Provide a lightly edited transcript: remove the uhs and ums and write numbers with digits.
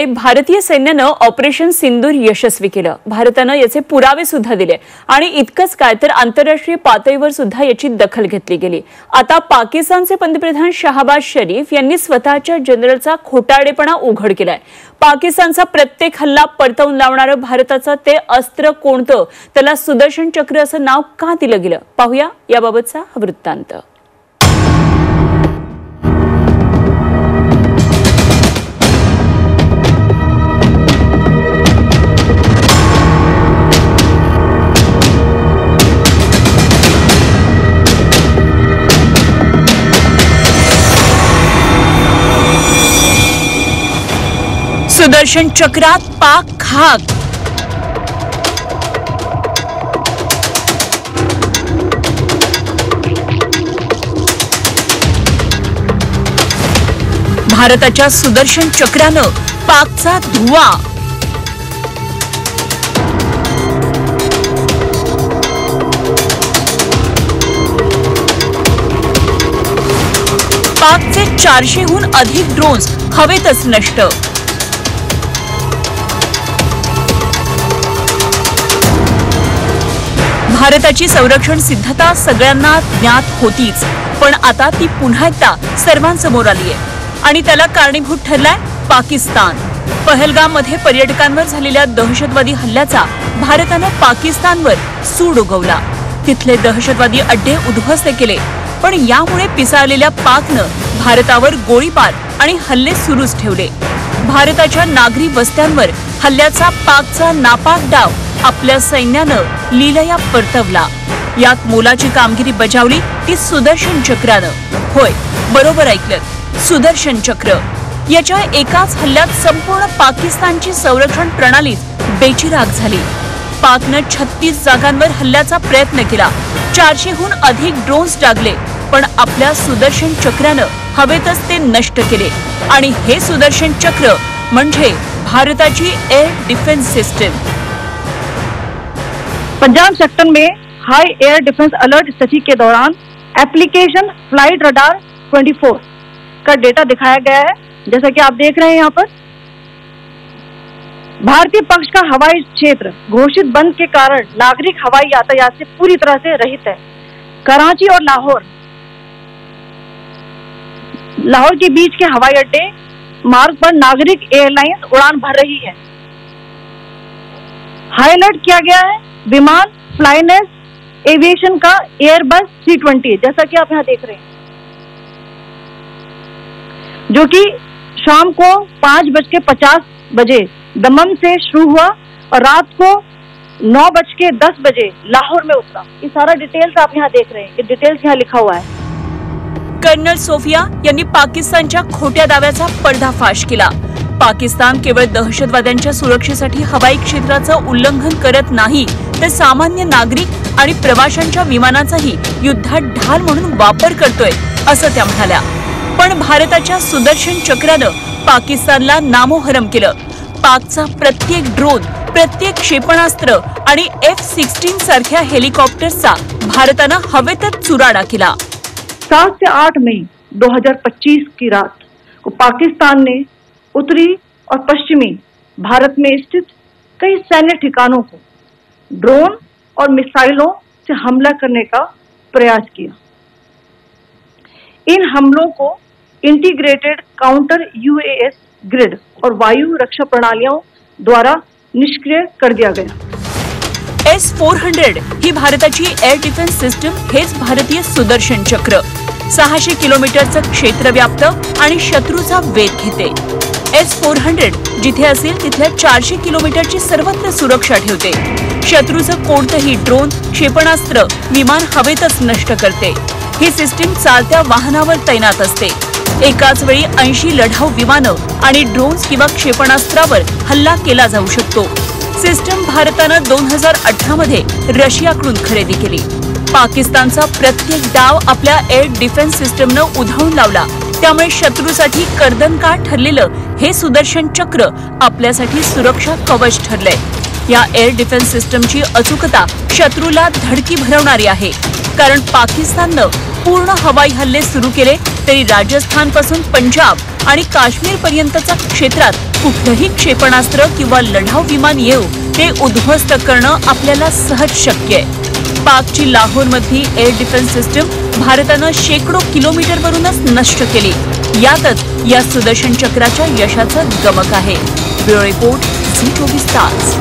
भारतीय सैन्यानं ऑपरेशन सिंदूर यशस्वी केलं। भारतानं याचे पुरावे सुद्धा दिले आणि इतकंच काय तर आंतरराष्ट्रीय पातळीवर सुद्धा याची दखल घेतली गेली। आता पाकिस्तानचे पंतप्रधान शहबाज शरीफ यांनी स्वतःच्या जनरलचा खोटारडेपणा उघड केलाय। पाकिस्तानचा प्रत्येक हल्ला परतवून लावणारं भारताचं ते अस्त्र कोणतं, त्याला सुदर्शन चक्र असं नाव का दिलं गेलं, पाहूया याबाबतचा हा वृत्तांत। सुदर्शन चक्रात पाक खाक। भारताच्या सुदर्शन चक्रानं पाकचा धुवा। पाकचे 400हून अधिक ड्रोन्स हवेतच नष्ट। भारताची संरक्षण सिद्धता सगळ्यांना ज्ञात होतीच, पण आता ती पुन्हा एकदा सर्वांसमोर आली आहे आणि त्याला कारणीभूत ठरलाय पाकिस्तान। पहलगाममध्ये पर्यटकांवर झालेल्या दहशतवादी हल्ल्याचा भारतानं पाकिस्तानवर सूड उगवला, तिथले दहशतवादी अड्डे उद्ध्वस्त केले। पण यामुळे पिसाळलेल्या पाकनं भारतावर गोळीबार आणि हल्ले सुरूच ठेवले। भारताच्या नागरी वस्त्यांवर हल्ल्याचा पाकचा नापाक डाव आपल्या सैन्यानं लीलया परतवला। यात मोलाची कामगिरी बजावली ती सुदर्शन चक्रानं। होय, बरोबर ऐकलं, सुदर्शन चक्र। याच्या एकाच हल्ल्यात संपूर्ण पाकिस्तानची संरक्षण प्रणाली बेचिराग झाली। पाकनं 36 जागांवर हल्ल्याचा प्रयत्न केला, 400हून अधिक ड्रोन्स डागले, पण आपल्या सुदर्शन चक्रानं हवेतच ते नष्ट केले। आणि हे सुदर्शन चक्र म्हणजे भारताची air defence system. Punjab sector में हाई एयर डिफेंस अलर्ट स्थिति के दौरान एप्लीकेशन फ्लाइट रडार 24 का डेटा दिखाया गया है। जैसा कि आप देख रहे हैं यहाँ पर भारतीय पक्ष का हवाई क्षेत्र घोषित बंद के कारण नागरिक हवाई यातायात से पूरी तरह से रहित है। कराची और लाहौर के बीच के हवाई अड्डे मार्ग पर नागरिक एयरलाइंस उड़ान भर रही है। हाई अलर्ट किया गया है विमान फ्लाइनेस एविएशन का एयरबस C-20, जैसा कि आप यहाँ देख रहे हैं, जो कि शाम को 5:50 दमम से शुरू हुआ और रात को 9:10 लाहौर में उतरा। ये सारा डिटेल्स आप यहाँ देख रहे हैं, ये डिटेल्स यहाँ लिखा हुआ है। कर्नल सोफिया यांनी पाकिस्तानच्या खोट्या दाव्याचा पर्दाफाश केला। पाकिस्तान केवळ दहशतवाद्यांच्या सुरक्षेसाठी हवाई क्षेत्राचं उल्लंघन करत नाही, तर सामान्य नागरिक आणि प्रवाशांच्या विमानाचाही युद्धात ढाल म्हणून वापर करतोय, असं त्या म्हणाल्या। पण भारताच्या सुदर्शन चक्रानं पाकिस्तानला नामोहरम केलं। पाकचा प्रत्येक ड्रोन, प्रत्येक क्षेपणास्त्र आणि F-16 सारख्या हेलिकॉप्टर्सचा भारतानं हवेतच चुराडा केला। 7 से 8 मई 2025 की रात को पाकिस्तान ने उत्तरी और पश्चिमी भारत में स्थित कई सैन्य ठिकानों को ड्रोन और मिसाइलों से हमला करने का प्रयास किया। इन हमलों को इंटीग्रेटेड काउंटर UAS ग्रिड और वायु रक्षा प्रणालियों द्वारा निष्क्रिय कर दिया गया। S-400 ही भारताची एअर डिफेन्स सिस्टम, हेच भारतीय सुदर्शन चक्र। 600 किलोमीटरचं क्षेत्र व्याप्त आणि शत्रूचा वेध घेते। S-400 जिथे असेल तिथल्या 400 किलोमीटरची सर्वत्र सुरक्षा ठेवते। शत्रूचं कोणतंही ड्रोन, क्षेपणास्त्र, विमान हवेतच नष्ट करते। ही सिस्टीम चालत्या वाहनावर तैनात असते। एकाच वेळी 80 लढाऊ विमानं आणि ड्रोन्स किंवा क्षेपणास्त्रावर हल्ला केला जाऊ शकतो। सिस्टम भारतानं 2018 मध्ये रशियाकडून खरेदी केली। पाकिस्तानचा प्रत्येक डाव आपल्या एअर डिफेन्स सिस्टमनं उधळून लावला, त्यामुळे शत्रूसाठी कर्दनकाळ ठरलेलं हे सुदर्शन चक्र आपल्यासाठी सुरक्षा कवच ठरलंय। या एअर डिफेन्स सिस्टमची अचूकता शत्रूला धडकी भरवणारी आहे, कारण पाकिस्ताननं पूर्ण हवाई हल्ले सुरू केले तरी राजस्थानपासून पंजाब आणि काश्मीर पर्यंतच्या क्षेत्रात कुठलंही क्षेपणास्त्र किंवा लढाऊ विमान येऊ ते उद्ध्वस्त करणं आपल्याला सहज शक्य आहे. पाकची लाहोरमधली एअर डिफेन्स सिस्टीम भारतानं शेकडो किलोमीटरवरूनच नष्ट केली. यातच या सुदर्शन चक्राच्या यशाचं गमक आहे. ब्युरो रिपोर्ट, झी 24 तास.